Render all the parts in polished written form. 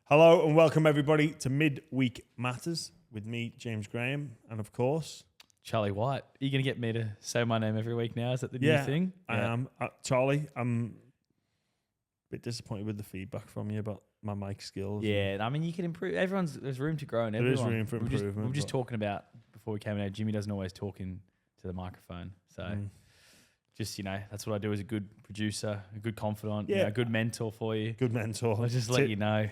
Hello and welcome everybody to Midweek Matters with me, James Graham, and of course, Charlie White. Are you going to get me to say my name every week now? Is that the new thing? I am. Charlie, I'm a bit disappointed with the feedback from you about my mic skills. Yeah, I mean, you can improve. There's room to grow in There everyone. is room for improvement. We were just talking about, before we came in, Jimmy doesn't always talk into the microphone. So just, that's what I do as a good producer, a good confidant, a good mentor for you. Good mentor. I'll just let you know.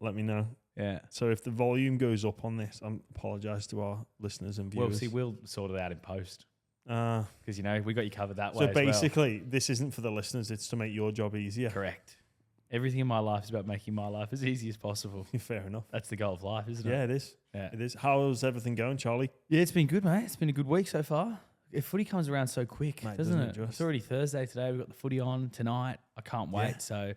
Let me know. Yeah. So if the volume goes up on this, I apologise to our listeners and viewers. Well, we'll sort it out in post. Because, we got you covered that way. So basically, this isn't for the listeners, it's to make your job easier. Correct. Everything in my life is about making my life as easy as possible. Fair enough. That's the goal of life, isn't it? Yeah, it is. Yeah. It is. How's everything going, Charlie? Yeah, it's been good, mate. It's been a good week so far. Footy comes around so quick, Mate, doesn't it? just? It's already Thursday today. We've got the footy on tonight. I can't wait. Yeah. So,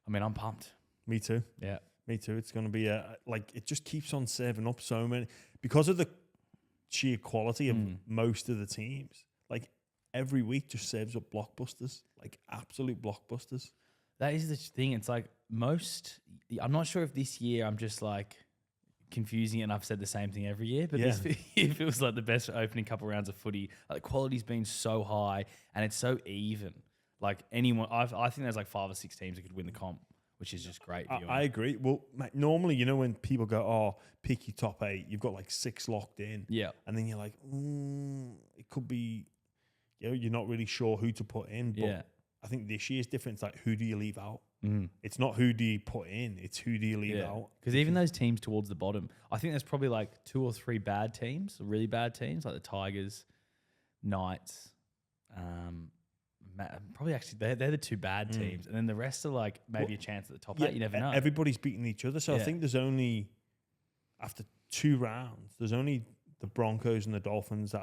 I'm pumped. Me too. Yeah. Me too. It's going to be it just keeps on serving up so many because of the sheer quality of most of the teams. Like every week just serves up blockbusters, like absolute blockbusters. That is the thing. It's like I'm not sure if this year I'm just like confusing it and I've said the same thing every year, but this it feels like the best opening couple rounds of footy. Like the quality's been so high and it's so even. Like anyone, I think there's like 5 or 6 teams that could win the comp, which is just great. I agree. Well, mate, normally, when people go, "Oh, pick your top 8," you've got like 6 locked in. Yeah. And then you're like, it could be, you're not really sure who to put in. But I think this year's different. It's like, who do you leave out? It's not who do you put in, it's who do you leave out. Because even those teams towards the bottom, I think there's probably like 2 or 3 bad teams, really bad teams, like the Tigers, Knights, probably actually they're the 2 bad teams, and then the rest are like maybe a chance at the top 8. You never know. Everybody's beating each other, so I think there's only, after 2 rounds, there's only the Broncos and the Dolphins that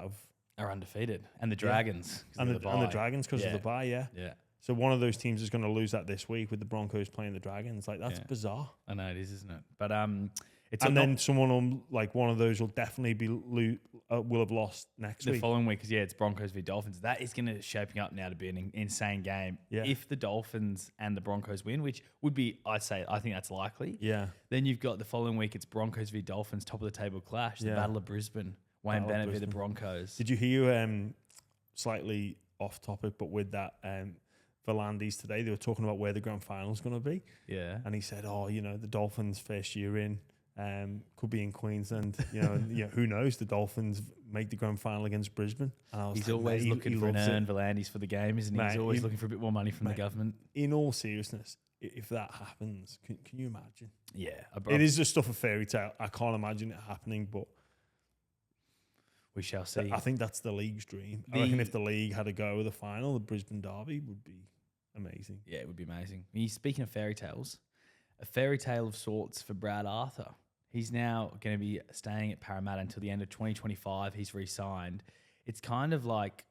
are undefeated, and the Dragons and the Dragons because of the bye. Yeah. So one of those teams is going to lose that this week with the Broncos playing the Dragons. Like that's bizarre. I know it is, isn't it? But then someone on like one of those will definitely will have lost next week. The following week, because it's Broncos v Dolphins. That is going to shaping up now to be an insane game. Yeah. If the Dolphins and the Broncos win, which would be, I think that's likely. Yeah. Then you've got the following week, it's Broncos v Dolphins, top of the table clash, the Battle of Brisbane. Wayne Bennett v the Broncos. Did you hear slightly off topic, but with that Volandis today, they were talking about where the grand final is going to be. Yeah. And he said, the Dolphins' first year in could be in Queensland. Who knows? The Dolphins make the grand final against Brisbane. And he's always looking for an earn Volandis for the game, isn't he? Mate, he's always looking for a bit more money from the government. In all seriousness, if that happens, can you imagine? Yeah. It is just stuff of fairy tale. I can't imagine it happening, but we shall see. I think that's the league's dream. I reckon if the league had a go with the final, the Brisbane Derby would be amazing. Yeah, it would be amazing. Speaking of fairy tales, a fairy tale of sorts for Brad Arthur. He's now going to be staying at Parramatta until the end of 2025. He's re-signed. It's kind of like,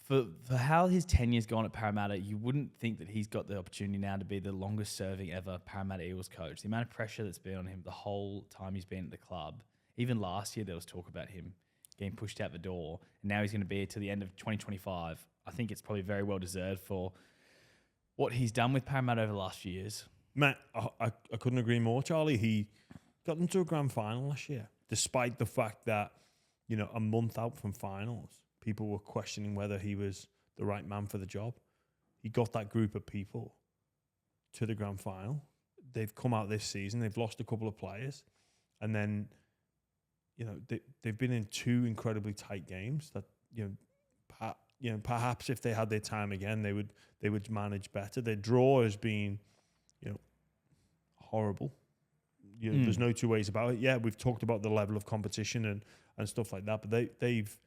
for how his tenure's gone at Parramatta, you wouldn't think that he's got the opportunity now to be the longest serving ever Parramatta Eels coach. The amount of pressure that's been on him the whole time he's been at the club. Even last year, there was talk about him getting pushed out the door, and now he's going to be here till the end of 2025. I think it's probably very well deserved for what he's done with Parramatta over the last few years. Matt, I couldn't agree more, Charlie. He got them to a grand final last year, despite the fact that, a month out from finals, people were questioning whether he was the right man for the job. He got that group of people to the grand final. They've come out this season. They've lost a couple of players, and then they've been in 2 incredibly tight games that perhaps if they had their time again they would manage better. Their draw has been horrible. There's no 2 ways about it. Yeah, we've talked about the level of competition and stuff like that, but they've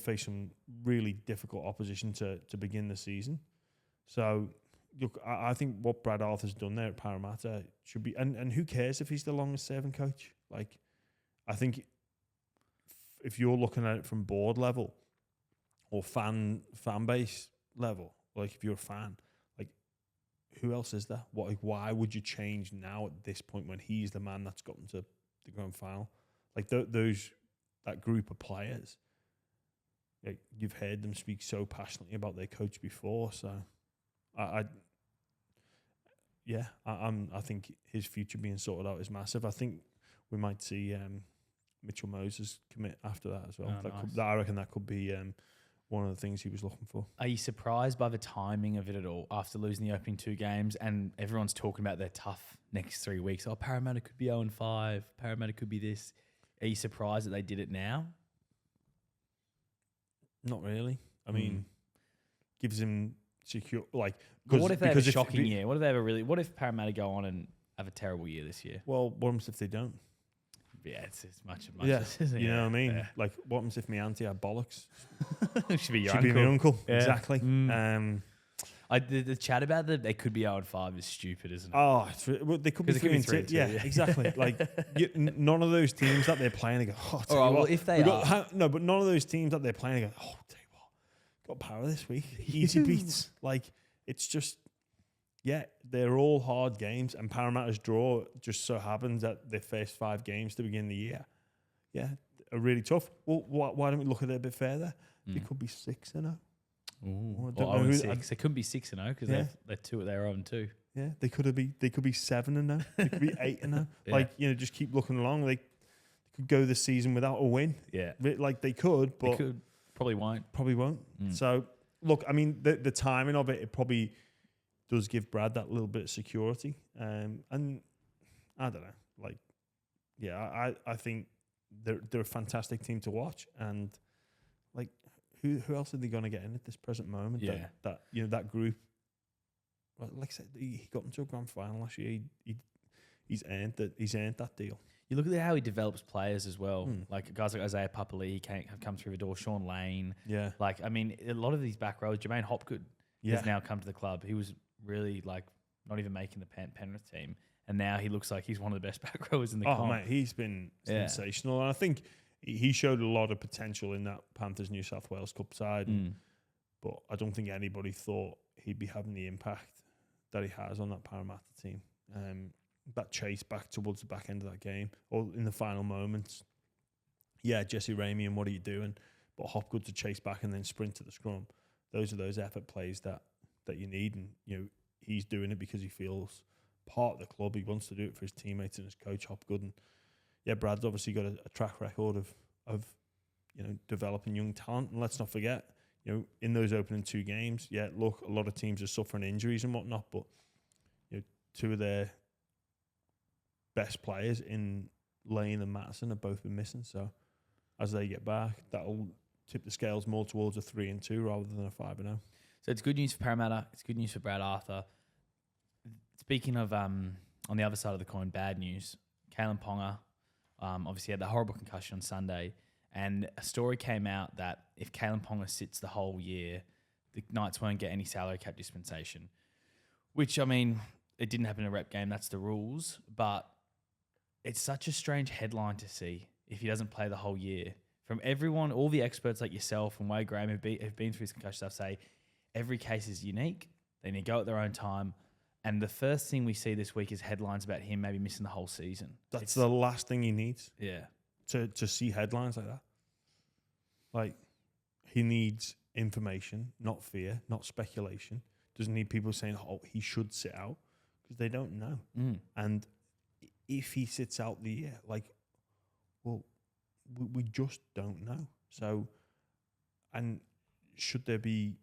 faced some really difficult opposition to begin the season. So look, I think what Brad Arthur's done there at Parramatta should be, and who cares if he's the longest serving coach? Like, I think if you're looking at it from board level or fan base level, like if you're a fan, like who else is there? Why would you change now at this point when he's the man that's gotten to the grand final? Like that group of players, like you've heard them speak so passionately about their coach before, so yeah, I think his future being sorted out is massive. I think we might see Mitchell Moses commit after that as well. Oh, nice. I reckon that could be one of the things he was looking for. Are you surprised by the timing of it at all after losing the opening 2 games and everyone's talking about their tough next 3 weeks? Oh, Parramatta could be 0-5. Parramatta could be this. Are you surprised that they did it now? Not really. I mean, gives him secure like. But what if they have a shocking year? What if they have a really? What if Parramatta go on and have a terrible year this year? Well, what happens if they don't? Yeah, it's as much as you know what I mean. Yeah. Like, what happens if my auntie had bollocks? Should be your Should uncle. be my uncle. Yeah. Exactly. The chat about that they could be 0-5 is stupid, isn't it? Oh, they could be 3-2. Yeah, exactly. Like none of those teams that they're playing, they go, oh, all right, well, if they are, no, but none of those teams that they're playing, they go, oh, tell you what, got power this week, easy beats. Like it's just, yeah, they're all hard games, and Parramatta's draw just so happens that their first 5 games to begin the year, yeah, are really tough. Well, why don't we look at it a bit further? They could be 6-0. Ooh, or 6. They couldn't be 6-0 because they're 0-2. Yeah, they could be 7-0. They could be 8-0. Yeah. Like, just keep looking along. They could go this season without a win. Yeah, like they could, but they could. Probably won't. So look, I mean, the timing of it probably does give Brad that little bit of security. And I don't know, like, yeah, I think they're a fantastic team to watch, and like. Who else are they going to get in at this present moment? Yeah. That group. Well, like I said, he got into a grand final last year. He's earned that. He's earned that deal. You look at how he develops players as well. Like guys like Isaiah Papali'i, he can't have come through the door. Sean Lane. Yeah. Like, I mean, a lot of these back rows. Jermaine Hopgood has now come to the club. He was really like not even making the Penrith team, and now he looks like he's one of the best back rowers in the comp. Oh mate, he's been sensational, and I think. He showed a lot of potential in that Panthers New South Wales Cup side, but I don't think anybody thought he'd be having the impact that he has on that Parramatta team. That chase back towards the back end of that game, or in the final moments. Yeah, Jesse Ramey, what are you doing? But Hopgood to chase back and then sprint to the scrum. Those are those effort plays that you need, and he's doing it because he feels part of the club. He wants to do it for his teammates and his coach Hopgood. And yeah, Brad's obviously got a track record of developing young talent. And let's not forget, in those opening 2 games, yeah, look, a lot of teams are suffering injuries and whatnot, but 2 of their best players in Lane and Mattison have both been missing. So as they get back, that'll tip the scales more towards a 3-2 rather than a 5-0. So it's good news for Parramatta. It's good news for Brad Arthur. Speaking of on the other side of the coin, bad news. Kalyn Ponga. Obviously had that horrible concussion on Sunday, and a story came out that if Kalyn Ponga sits the whole year, the Knights won't get any salary cap dispensation, which, I mean, it didn't happen in a rep game. That's the rules, but it's such a strange headline to see if he doesn't play the whole year. From everyone, all the experts like yourself and Wade Graham have been through this concussion stuff say every case is unique. They need to go at their own time. And the first thing we see this week is headlines about him maybe missing the whole season. That's the last thing he needs. Yeah. To see headlines like that. Like, he needs information, not fear, not speculation. Doesn't need people saying, oh, he should sit out, because they don't know. And if he sits out the year, like, well, we just don't know. So, and should there be,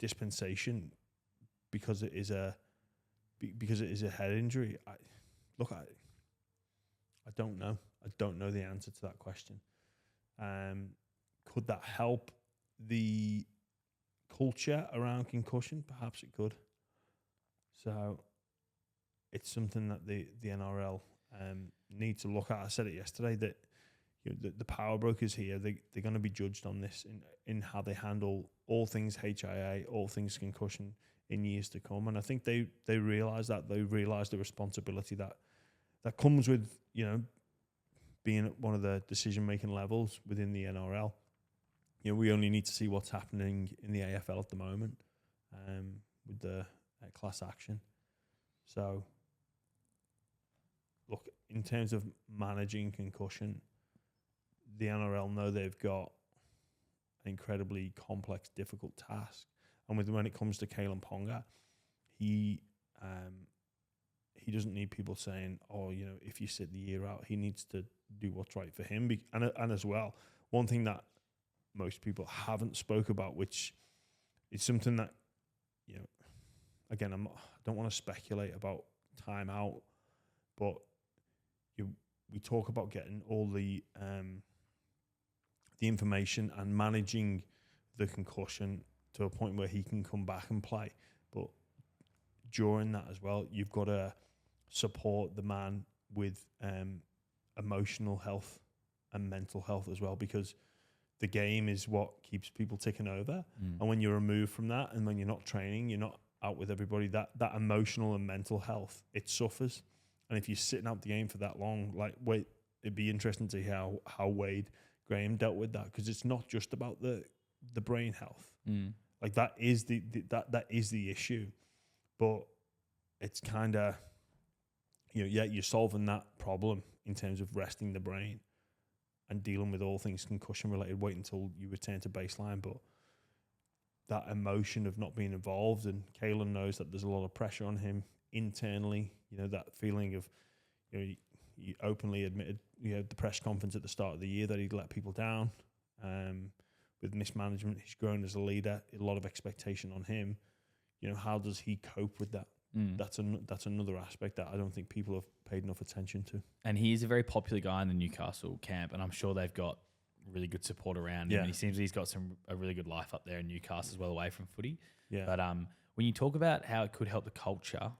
dispensation because it is a head injury? I don't know. I don't know the answer to that question. Could that help the culture around concussion? Perhaps it could. So it's something that the NRL need to look at. I said it yesterday that the power brokers here, they're going to be judged on this in how they handle all things HIA, all things concussion in years to come. And I think they realise that. They realise the responsibility that comes with, being at one of the decision-making levels within the NRL. We only need to see what's happening in the AFL at the moment with the class action. So, look, in terms of managing concussion, the NRL know they've got an incredibly complex, difficult task. And when it comes to Kalyn Ponga, he doesn't need people saying, oh, you know, if you sit the year out, he needs to do what's right for him. And as well, one thing that most people haven't spoke about, which is something that, you know, again, I don't want to speculate about time out, but we talk about getting all the information and managing the concussion to a point where he can come back and play. But during that as well, you've got to support the man with emotional health and mental health as well, because the game is what keeps people ticking over. And when you're removed from that, and when you're not training, you're not out with everybody, that emotional and mental health, it suffers. And if you're sitting out the game for that long, it'd be interesting to hear how Wade Graham dealt with that, because it's not just about the brain health. Like that is the issue, but it's kind of, you know, you're solving that problem in terms of resting the brain and dealing with all things concussion related. Wait until you return to baseline, but that emotion of not being involved, and Kalyn knows that there's a lot of pressure on him internally. You know, that feeling of, you know, he openly admitted, you know, the press conference at the start of the year that he'd let people down. With mismanagement, he's grown as a leader, a lot of expectation on him. You know, how does he cope with that? That's another aspect that I don't think people have paid enough attention to. And he is a very popular guy in the Newcastle camp, and I'm sure they've got really good support around him. And he seems he's got a really good life up there in Newcastle as well, away from footy. Yeah. But when you talk about how it could help the culture,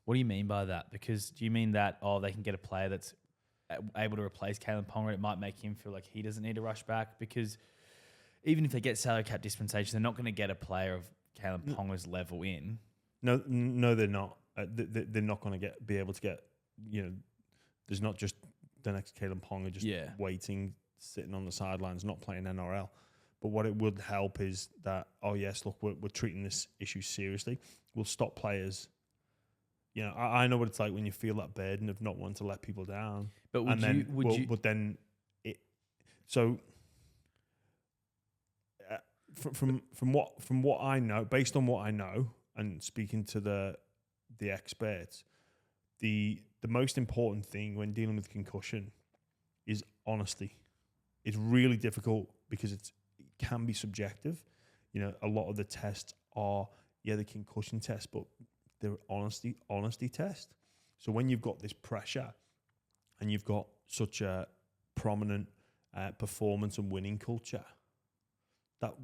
what do you mean by that? Because do you mean that, they can get a player that's able to replace Kalyn Ponga, it might make him feel like he doesn't need to rush back? Because even if they get salary cap dispensation, they're not going to get a player of Kalyn Ponga's level in. No, they're not. They're not going to be able to get, you know, there's not just the next Kalyn Ponga just waiting, sitting on the sidelines, not playing NRL. But what it would help is that, yes, look, we're treating this issue seriously. We'll stop players. You know, I know what it's like when you feel that burden of not wanting to let people down. But from what I know, based on what I know, and speaking to the experts, the most important thing when dealing with concussion is honesty. It's really difficult because it can be subjective. You know, a lot of the tests are the concussion test, but they're honesty test. So when you've got this pressure and you've got such a prominent performance and winning culture, that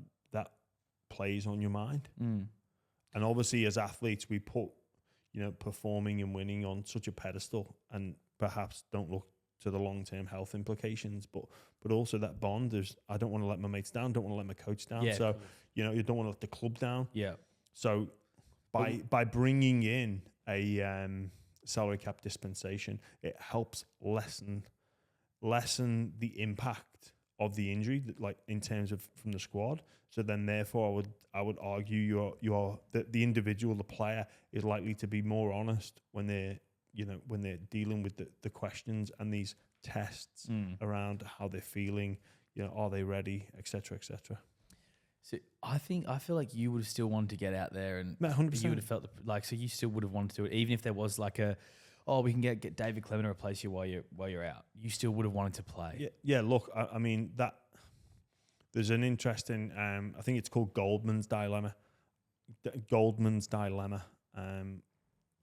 plays on your mind. And obviously, as athletes, we put, you know, performing and winning on such a pedestal, and perhaps don't look to the long-term health implications. But also that bond is, I don't want to let my mates down, don't want to let my coach down. So, you know, you don't want to let the club down. Yeah. So by bringing in a salary cap dispensation, it helps lessen the impact of the injury, like in terms of from the squad. So then, therefore, I would argue the individual, the player, is likely to be more honest when they're dealing with the questions and these tests around how they're feeling. You know, are they ready, etc., etc. So I feel like you would have still wanted to get out there, and 100%. You would have felt so you still would have wanted to do it, even if there was like we can get David Clement to replace you while you're out. You still would have wanted to play. Yeah. Look, I mean that. There's an interesting, I think it's called Goldman's dilemma.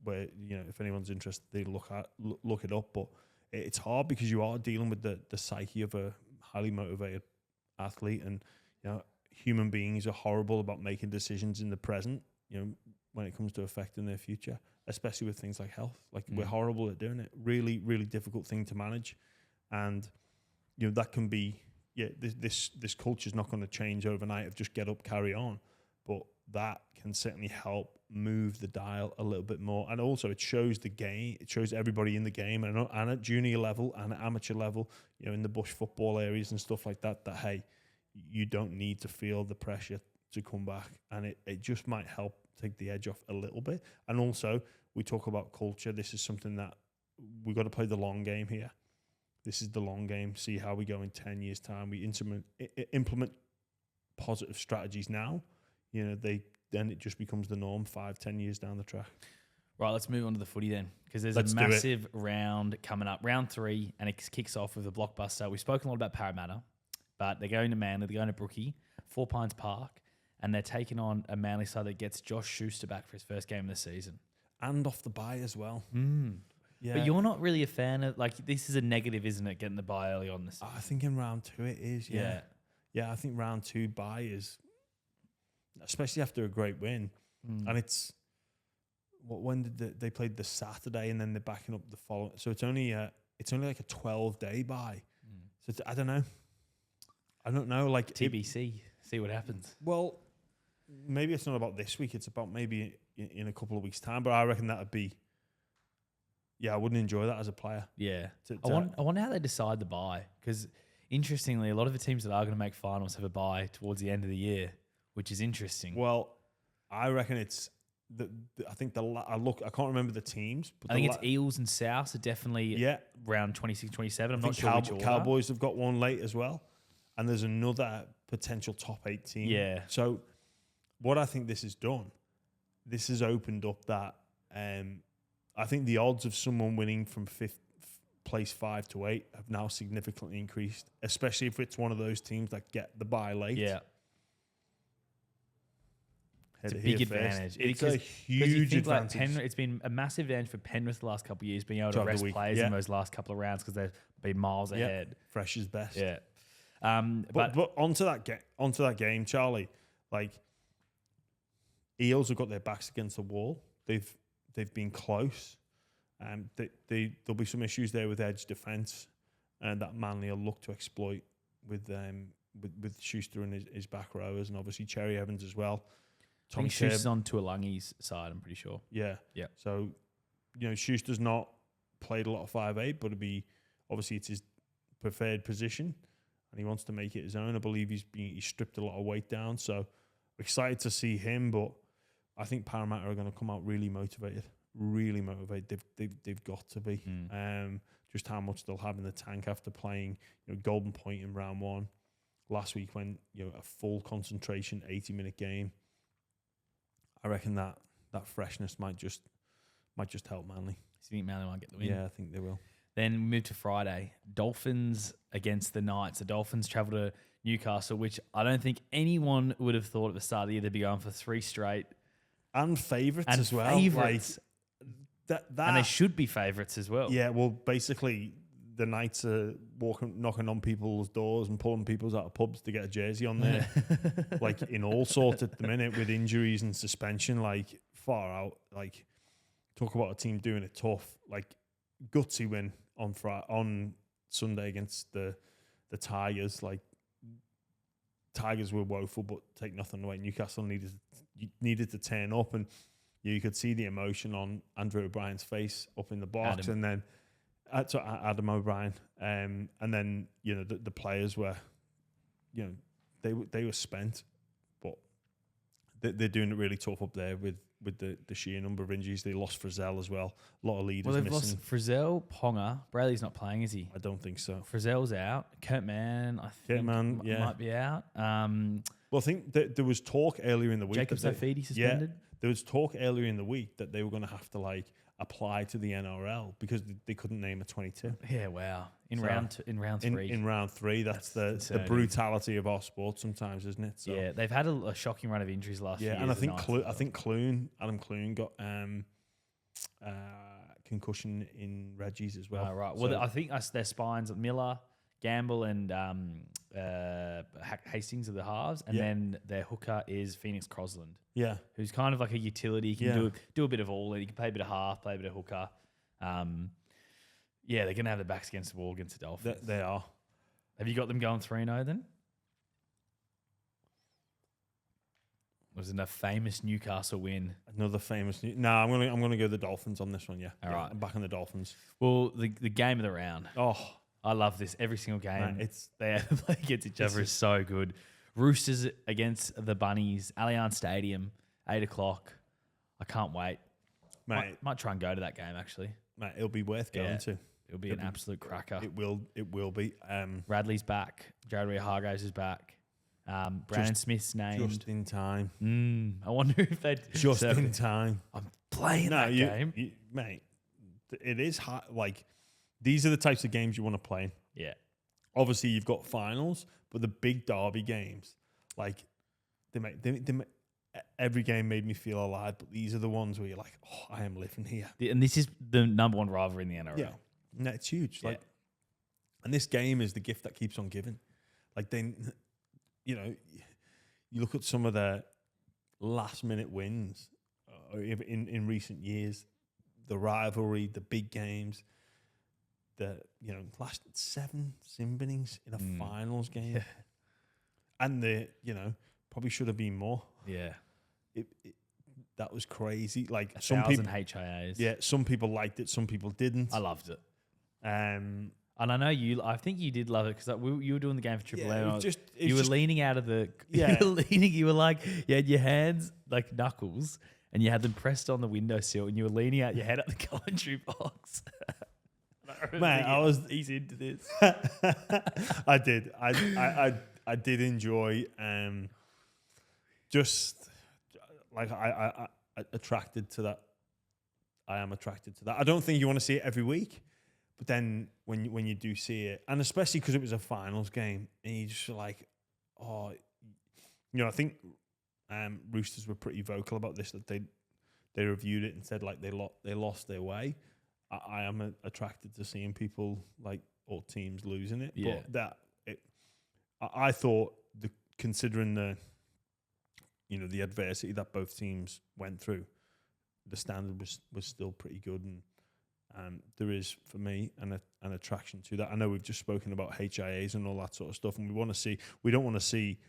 Where, you know, if anyone's interested, they look it up. But it's hard because you are dealing with the psyche of a highly motivated athlete, and, you know, human beings are horrible about making decisions in the present, you know, when it comes to affecting their future, especially with things like health. Like, we're horrible at doing it. Really, really difficult thing to manage. And, you know, that can be, this culture is not going to change overnight of just get up, carry on. But that can certainly help move the dial a little bit more. And also it shows the game, it shows everybody in the game, and at junior level and at amateur level, you know, in the bush football areas and stuff like that, hey, you don't need to feel the pressure to come back. And it just might help take the edge off a little bit. And also, we talk about culture. This is something that we've got to play the long game here. This is the long game. See how we go in 10 years' time. We implement positive strategies now. You know, they then it just becomes the norm 5-10 years down the track. Right, let's move on to the footy then, because there's Let's a do it. massive round coming up, round 3, and it kicks off with a blockbuster. We've spoken a lot about Parramatta, but they're going to Manly, they're going to Brookie, 4 Pines Park, and they're taking on a Manly side that gets Josh Schuster back for his first game of the season. And off the bye as well. Yeah. But you're not really a fan of, like, this is a negative, isn't it, getting the bye early on this season? I think in round 2 it is, yeah. Yeah, I think round 2 bye is, especially after a great win. And it's, when did they played the Saturday and then they're backing up the following. So it's only like a 12-day bye. So I don't know. Like TBC, see what happens. Well, maybe it's not about this week. It's about maybe in a couple of weeks' time. But I reckon that would be. Yeah, I wouldn't enjoy that as a player. Yeah, I wonder how they decide the bye, because interestingly, a lot of the teams that are going to make finals have a bye towards the end of the year, which is interesting. Well, I reckon it's. I think I can't remember the teams. But I think it's Eels and South are definitely round 26, 27. I'm not sure which order. Cowboys have got one late as well. And there's another potential top 8 team. Yeah. So what I think this has done, this has opened up that I think the odds of someone winning from 5th place 5 to 8 have now significantly increased, especially if it's one of those teams that get the bye late. Yeah. It's a big advantage. It's a huge advantage. Like it's been a massive advantage for Penrith the last couple of years, being able to rest players in those last couple of rounds because they've been miles ahead. Fresh is best. Yeah. But onto that game, Charlie. Like, Eels have got their backs against the wall. They've been close. There'll be some issues there with edge defence, and that Manly will look to exploit with Schuster and his back rowers, and obviously Cherry Evans as well. I think Schuster's on Tuolangi's side, I'm pretty sure. Yeah. So, Schuster's not played a lot of 5'8", but obviously it's his preferred position, and he wants to make it his own. I believe he's stripped a lot of weight down, so excited to see him. But I think Parramatta are going to come out really motivated. They've got to be. Just how much they'll have in the tank after playing Golden Point in round 1 last week, when a full concentration 80-minute game. I reckon that freshness might just help Manly. So you think Manly might get the win? Yeah, I think they will. Then we move to Friday. Dolphins against the Knights. The Dolphins travel to Newcastle, which I don't think anyone would have thought at the start of the year they'd be going for 3 straight. And favourites as well. Favourites. Like, and they should be favourites as well. Yeah, well, basically, the Knights are knocking on people's doors and pulling people out of pubs to get a jersey on there. Like, in all sorts at the minute, with injuries and suspension, like, far out. Like, talk about a team doing it tough. Like, gutsy win on Sunday against the Tigers. Like, Tigers were woeful, but take nothing away. Newcastle needed to turn up, and you could see the emotion on Andrew O'Brien's face up in the box, and then Adam O'Brien, and then the players were, they were spent, but they're doing it really tough up there with the sheer number of injuries. They lost Frizzell as well. A lot of leaders Well, they've missing. lost Frizzell, Ponga. Bradley's not playing, is he? I don't think so. Frizzell's out. Kurtman, I think, might be out. Well, I think there was talk earlier in the week. Jacob Sofidi suspended. Yeah, there was talk earlier in the week that they were going to have to apply to the NRL because they couldn't name a 22. Yeah, wow. In round 3. In round 3, that's the brutality of our sport sometimes, isn't it? So, yeah, they've had a shocking run of injuries last year. Yeah, and I think Adam Clune got concussion in Reggie's as well. Oh, right. Well, I think their spines, Miller, Gamble, and Hastings are the halves, and then their hooker is Phoenix Crosland. Yeah, who's kind of like a utility. He can do a bit of all. He can play a bit of half, play a bit of hooker. Yeah, they're going to have their backs against the wall against the Dolphins. They are. Have you got them going 3-0 then? Was it a famous Newcastle win? Another famous. I'm gonna go the Dolphins on this one. Yeah. All right. I'm back on the Dolphins. Well, the game of the round. Oh, I love this. Every single game they have to play against each other is so good. Roosters against the Bunnies, Allianz Stadium, 8 o'clock. I can't wait. Mate, might try and go to that game actually. Mate, it'll be worth going to. It'll be an absolute cracker. It will be. Radley's back. Jared Hargraves is back. Brandon Smith's named. Just in time. I wonder if they'd Just in time. I'm playing that game. Mate, it is hard. Like, these are the types of games you want to play in. Yeah. Obviously, you've got finals, but the big derby games, like, every game made me feel alive, but these are the ones where you're like, oh, I am living here. And this is the number one rivalry in the NRL. Yeah. No, it's huge. Yeah. Like, and this game is the gift that keeps on giving. Like, you look at some of the last minute wins in recent years, the rivalry, the big games, last 7 sim binnings in a finals game. Yeah. And probably should have been more. Yeah. That was crazy. Like, some people HIAs. Yeah, some people liked it, some people didn't. I loved it. And I know I think you did love it because you were doing the game for Triple M. You were leaning out of the. Yeah. You were like, you had your hands like knuckles and you had them pressed on the windowsill and you were leaning out your head at the commentary box. Man, he's into this. I did. I did enjoy just like I attracted to that. I am attracted to that. I don't think you want to see it every week, but then when you do see it, and especially because it was a finals game, and you just like, oh, I think Roosters were pretty vocal about this, that they reviewed it and said like they lost their way. I am attracted to seeing people or teams losing it. Yeah. But I thought considering the adversity that both teams went through, the standard was still pretty good, and there is for me an attraction to that. I know we've just spoken about HIAs and all that sort of stuff, and we don't want to see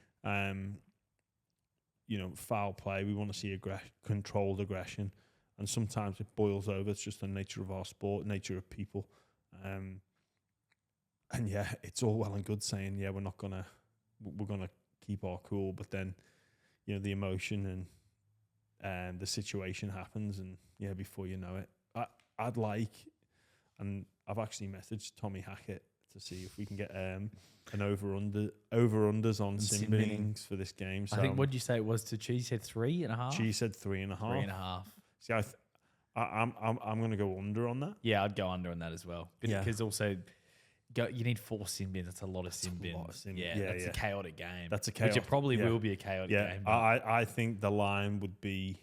foul play. We want to see controlled aggression. And sometimes it boils over. It's just the nature of our sport, nature of people. And yeah, it's all well and good saying, yeah, we're gonna keep our cool, but then, the emotion and the situation happens, and yeah, before you know it, and I've actually messaged Tommy Hackett to see if we can get an over-unders on sim binnings for this game. So I think, what did you say it was to Cheese? Said 3.5? Cheese said 3.5. 3.5. See, I'm going to go under on that. Yeah, I'd go under on that as well. Because also, you need 4 sin bins. That's a lot of sin bins. Yeah, that's a chaotic game. That's a chaotic. Which it probably will be a chaotic game. I think the line would be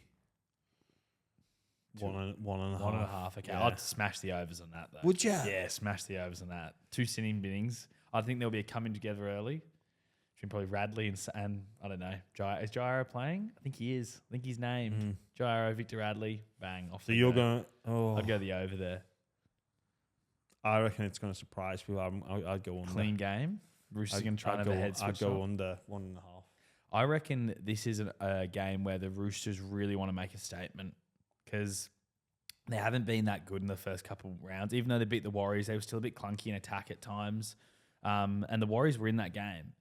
1.5. 1.5. Okay, Yeah. I'd smash the overs on that though. Would you? Yeah, smash the overs on that. 2 sin binnings. I think there'll be a coming together early between probably Radley and I don't know. Is Jairo playing? I think he is. I think he's named. Jairo, Victor Radley, bang off. So you're going? Oh, I'd go the over there. I reckon it's going to surprise people. I'd go under. Clean game. Roosters going to try and have a head switch. I'd go under 1.5. I reckon this is a game where the Roosters really want to make a statement because they haven't been that good in the first couple rounds. Even though they beat the Warriors, they were still a bit clunky in attack at times. And the Warriors were in that game.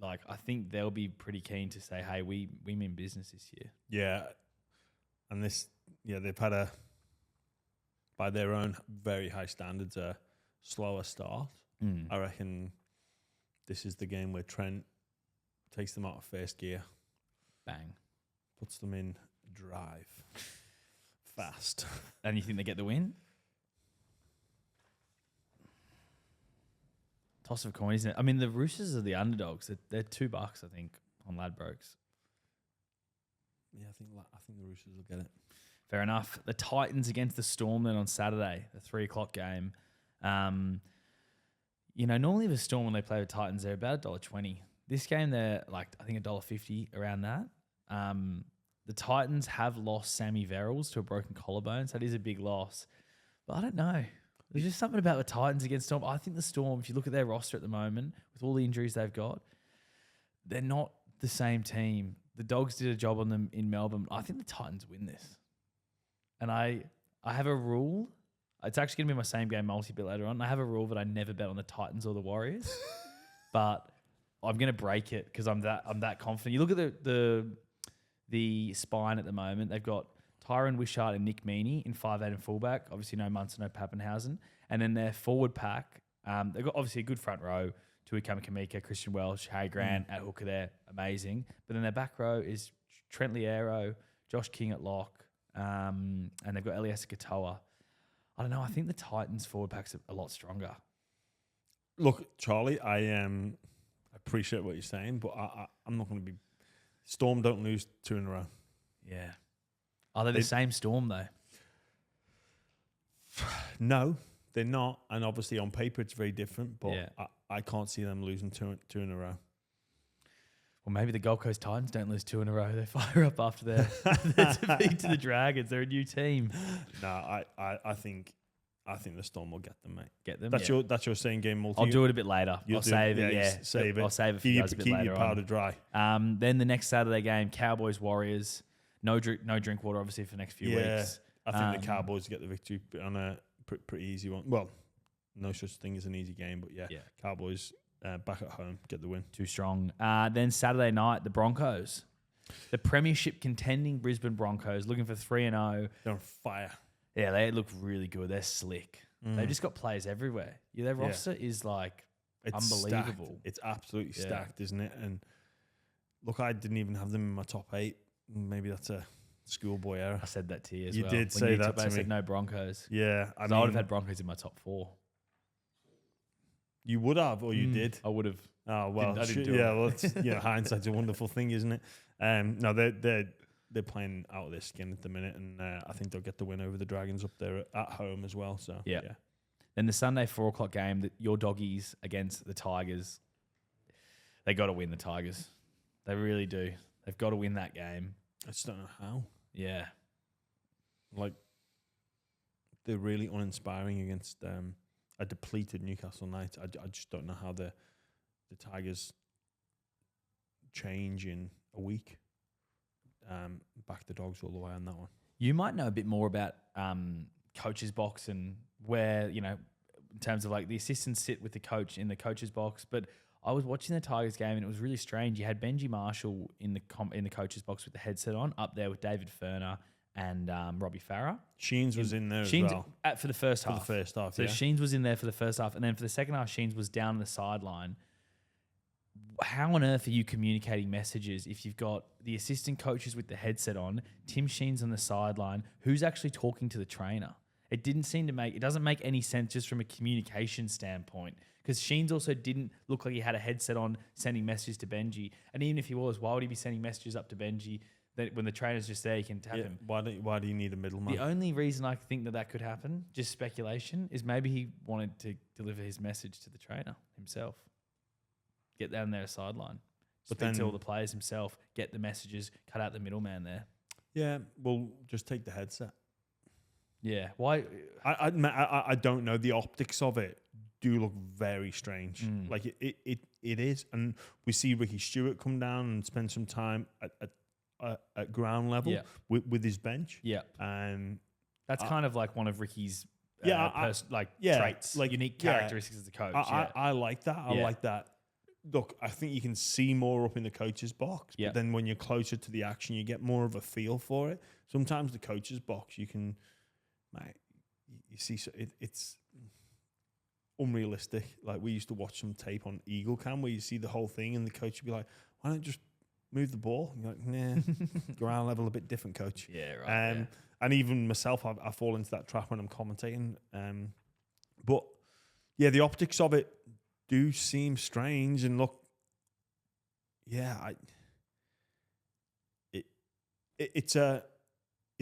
Like, I think they'll be pretty keen to say, hey, we mean business this year. Yeah. And they've had by their own very high standards, a slower start. I reckon this is the game where Trent takes them out of first gear. Bang. Puts them in drive. Fast. And you think they get the win? Toss of a coin, isn't it? I mean, the Roosters are the underdogs. They're $2, I think, on Ladbrokes. Yeah, I think the Roosters will get it. Fair enough. The Titans against the Storm then on Saturday, the 3:00 game. Normally the Storm, when they play the Titans, they're about $1.20. This game, they're like, I think $1.50 around that. The Titans have lost Sammy Verrills to a broken collarbone, so that is a big loss. But I don't know. There's just something about the Titans against Storm. I think the Storm, if you look at their roster at the moment, with all the injuries they've got, they're not the same team. The Dogs did a job on them in Melbourne. I think the Titans win this. And I have a rule. It's actually going to be my same game multi-bit later on. I have a rule that I never bet on the Titans or the Warriors. But I'm going to break it because I'm that confident. You look at the spine at the moment. They've got Tyron Wishart and Nick Meaney in 5'8" and fullback. Obviously no Munson, no Pappenhausen. And then their forward pack, they've got obviously a good front row. Tui Kamika, Christian Welsh, Harry Grant at hooker there, amazing. But then their back row is Trent Liero, Josh King at lock, and they've got Elias Katoa. I don't know. I think the Titans forward pack's a lot stronger. Look, Charlie, I appreciate what you're saying, but I'm not going to be. Storm don't lose 2 in a row. Yeah. Are they the same Storm though? No, they're not. And obviously on paper it's very different, but Yeah. I can't see them losing two in a row. Well, maybe the Gold Coast Titans don't lose 2 in a row. They fire up after their defeat to the Dragons. They're a new team. No, I think the Storm will get them, mate. Get them. That's your same game multi. I'll do it a bit later. I'll save it. Yeah, save it. I'll save it for you guys a bit keep later your powder dry. Then the next Saturday game, Cowboys Warriors. No drink water, obviously, for the next few weeks. I think the Cowboys get the victory on a pretty easy one. Well, no such thing as an easy game, but yeah. Cowboys back at home get the win. Too strong. Then Saturday night, the Broncos. The premiership contending Brisbane Broncos looking for 3-0. They're on fire. Yeah, they look really good. They're slick. They've just got players everywhere. Yeah, their roster is like unbelievable. Stacked. It's absolutely stacked, isn't it? And look, I didn't even have them in my top 8. Maybe that's a schoolboy error. I said that to you as you well. You did say that to me. I said no Broncos. Yeah. I would have had Broncos in my top 4. You would have, or you did? I would have. Oh, well, I didn't do well, it's, hindsight's a wonderful thing, isn't it? No, they're playing out of their skin at the minute, and I think they'll get the win over the Dragons up there at home as well. So yeah. Then the Sunday 4:00 game, your doggies against the Tigers. They got to win the Tigers. They really do. They've got to win that game. I just don't know how. Yeah, like they're really uninspiring against a depleted Newcastle Knights. I just don't know how the Tigers change in a week. Back the dogs all the way on that one. You might know a bit more about coach's box and where, in terms of like the assistants sit with the coach in the coach's box. But I was watching the Tigers game and it was really strange. You had Benji Marshall in the coach's box with the headset on, up there with David Ferner and Robbie Farah. Sheens was in there as well. For the first half. So Sheens was in there for the first half. And then for the second half, Sheens was down on the sideline. How on earth are you communicating messages if you've got the assistant coaches with the headset on, Tim Sheens on the sideline, who's actually talking to the trainer? It doesn't make any sense just from a communication standpoint, because Sheens also didn't look like he had a headset on sending messages to Benji. And even if he was, why would he be sending messages up to Benji that when the trainer's just there, he can tap him? Why do you need a middleman? The only reason I think that could happen, just speculation, is maybe he wanted to deliver his message to the trainer himself. Get down there sideline. Speak to all the players himself, get the messages, cut out the middleman there. Yeah, well, just take the headset. Yeah. Why? I don't know. The optics of it do look very strange. Like it is. And we see Ricky Stewart come down and spend some time at ground level with his bench. Yeah. And that's kind of like one of Ricky's traits, like unique characteristics as a coach. I like that. I like that. Look, I think you can see more up in the coach's box, but then when you're closer to the action, you get more of a feel for it. Sometimes the coach's box, you can, mate, you see, it's unrealistic. Like we used to watch some tape on Eagle Cam where you see the whole thing and the coach would be like, why don't you just move the ball? And you're like, nah, ground level a bit different, coach. Yeah, right. And even myself, I fall into that trap when I'm commentating. But yeah, the optics of it do seem strange, and look, it's a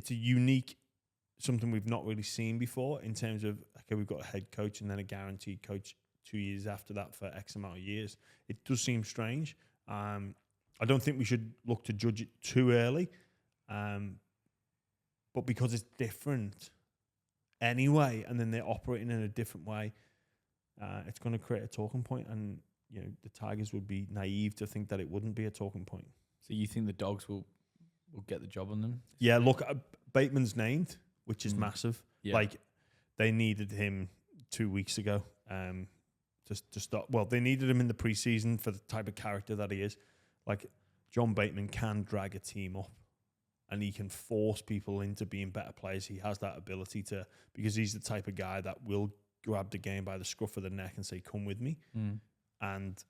unique, something we've not really seen before in terms of, okay, we've got a head coach and then a guaranteed coach 2 years after that for X amount of years. It does seem strange. I don't think we should look to judge it too early, but because it's different anyway, and then they're operating in a different way, it's going to create a talking point, and the Tigers would be naive to think that it wouldn't be a talking point. So you think the Dogs will get the job on them? Yeah, look, Bateman's named, which is massive. Yeah. Like they needed him 2 weeks ago to start. Well, they needed him in the preseason for the type of character that he is. Like John Bateman can drag a team up, and he can force people into being better players. He has that ability to, because he's the type of guy that will grab the game by the scruff of the neck and say, come with me. and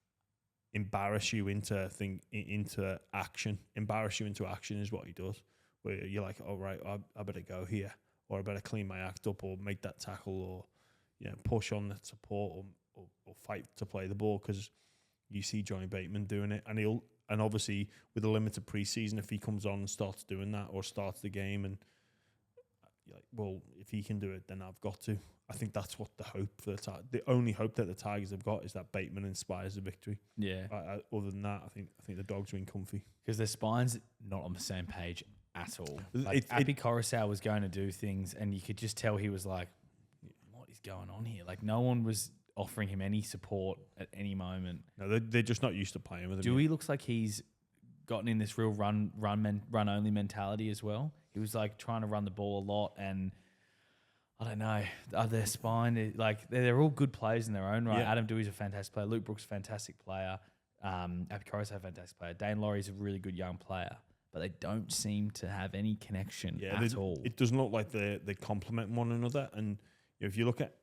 embarrass you into action. Embarrass you into action is what he does. Where you're like, all right, I better go here, or I better clean my act up, or make that tackle, or push on that support, or fight to play the ball, because you see Johnny Bateman doing it, and obviously with a limited preseason, if he comes on and starts doing that, or starts the game, and you're like, well, if he can do it, then I've got to. I think that's what the hope for the only hope that the Tigers have got is that Bateman inspires a victory. Yeah. Other than that, I think the Dogs win comfy, because their spine's not on the same page at all. Like Api Coruscant was going to do things, and you could just tell he was like, what is going on here? Like, no one was offering him any support at any moment. No, they're just not used to playing with him. Dewey looks like he's gotten in this real run only mentality as well. He was like trying to run the ball a lot, and I don't know, their spine, like they're all good players in their own right. Yeah. Adam Dewey's a fantastic player. Luke Brooks, a fantastic player. Api Coruscant, a fantastic player. Dane Laurie's a really good young player, but they don't seem to have any connection at all. It doesn't look like they complement one another. And if you look at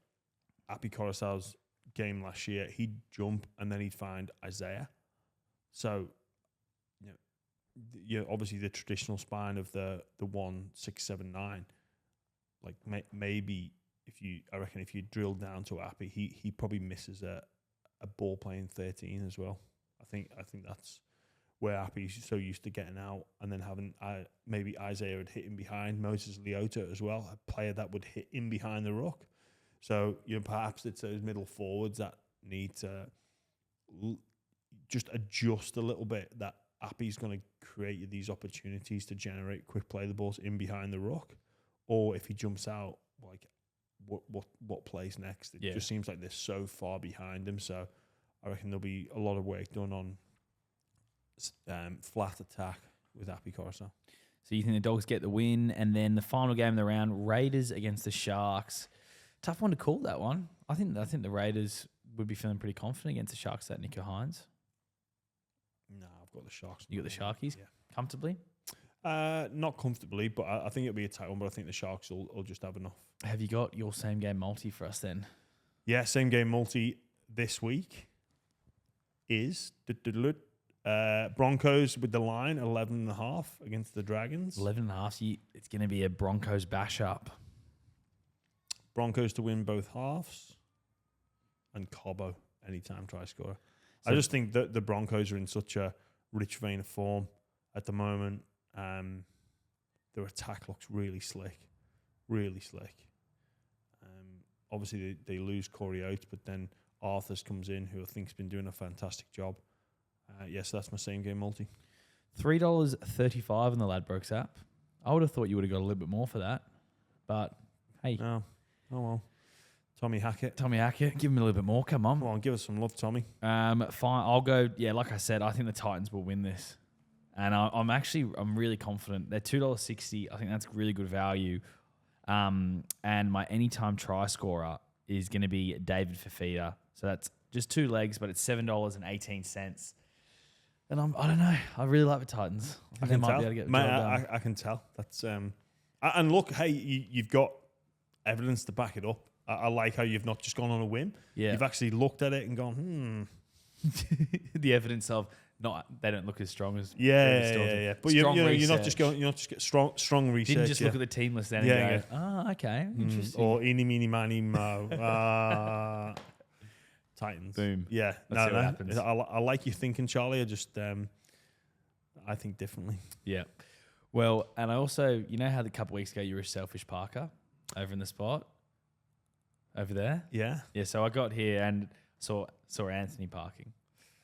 Api Coruscant's game last year, he'd jump and then he'd find Isaiah. So, obviously the traditional spine of the 1-6-7-9. Like maybe if you drill down to Api, he probably misses a ball playing 13 as well. I think that's where Api's so used to getting out, and then having maybe Isaiah would hit him behind, Moses Leota as well, a player that would hit in behind the ruck. So perhaps it's those middle forwards that need to just adjust a little bit. That Api's going to create you these opportunities to generate quick play the balls in behind the ruck, or if he jumps out, like what plays next? It just seems like they're so far behind him. So I reckon there'll be a lot of work done on flat attack with Api Coruscant. So you think the Dogs get the win, and then the final game of the round, Raiders against the Sharks. Tough one to call, that one. I think the Raiders would be feeling pretty confident against the Sharks at Nico Hines. No, I've got the Sharks. You got the Sharkies comfortably? Not comfortably, but I think it'll be a tight one. But I think the Sharks will just have enough. Have you got your same game multi for us then? Yeah, same game multi this week is Broncos with the line 11.5 against the Dragons. 11.5. It's going to be a Broncos bash up. Broncos to win both halves, and Cobbo anytime try scorer. So I just think that the Broncos are in such a rich vein of form at the moment. Their attack looks really slick, really slick. Obviously, they lose Corey Oates, but then Arthurs comes in, who I think's been doing a fantastic job. Yes, that's my same game multi. $3.35 on the Ladbrokes app. I would have thought you would have got a little bit more for that, but hey. No. Oh, well. Tommy Hackett. Give him a little bit more. Come on. Come on, give us some love, Tommy. Fine. I'll go. Yeah, like I said, I think the Titans will win this. And I'm really confident. They're $2.60. I think that's really good value. And my anytime try scorer is going to be David Fafita. So that's just 2 legs, but it's $7.18. And I don't know. I really like the Titans. I think they might be able to get the job done. I can tell. That's and look, hey, you've got evidence to back it up. I like how you've not just gone on a whim. Yeah. You've actually looked at it and gone, The evidence of they don't look as strong as yeah. But you're not just going. You're not just get strong research. Didn't just look at the team list then and go, okay, interesting. Or eeny meeny miny mo. Titans. Boom. Yeah. Let's see what happens. I like you thinking, Charlie. I think differently. Yeah. Well, and I also, how a couple weeks ago you were a selfish Parker over in the spot over there. Yeah. Yeah. So I got here and saw Anthony parking,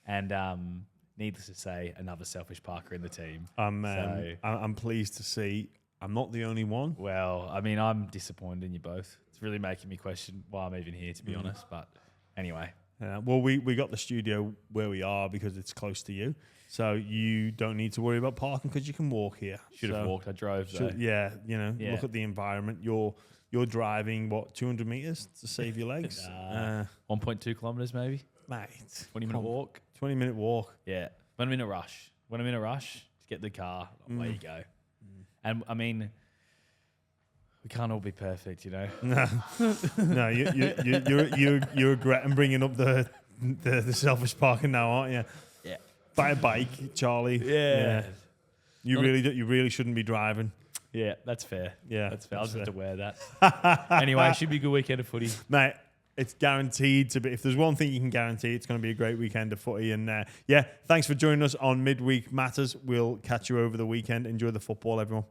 and needless to say, another selfish Parker in the team. I'm pleased to see I'm not the only one. Well, I mean, I'm disappointed in you both. It's really making me question why I'm even here, to be honest. But anyway. Well, we got the studio where we are because it's close to you. So you don't need to worry about parking because you can walk here. Should have walked. I drove, though. Look at the environment. You're driving, 200 meters to save your legs? 1.2 kilometers, maybe? Mate. 20-minute walk? 20-minute walk. Yeah. When I'm in a rush, to get the car, away you go. And, I mean, we can't all be perfect, No. No, you're regretting bringing up the the selfish parking now, aren't you? Yeah. Buy a bike, Charlie. Yeah. You really shouldn't be driving. Yeah, that's fair. Yeah, That's fair. I'll just that's have to wear that. Anyway, it should be a good weekend of footy. Mate, it's guaranteed to be. If there's one thing you can guarantee, it's going to be a great weekend of footy. And thanks for joining us on Midweek Matters. We'll catch you over the weekend. Enjoy the football, everyone.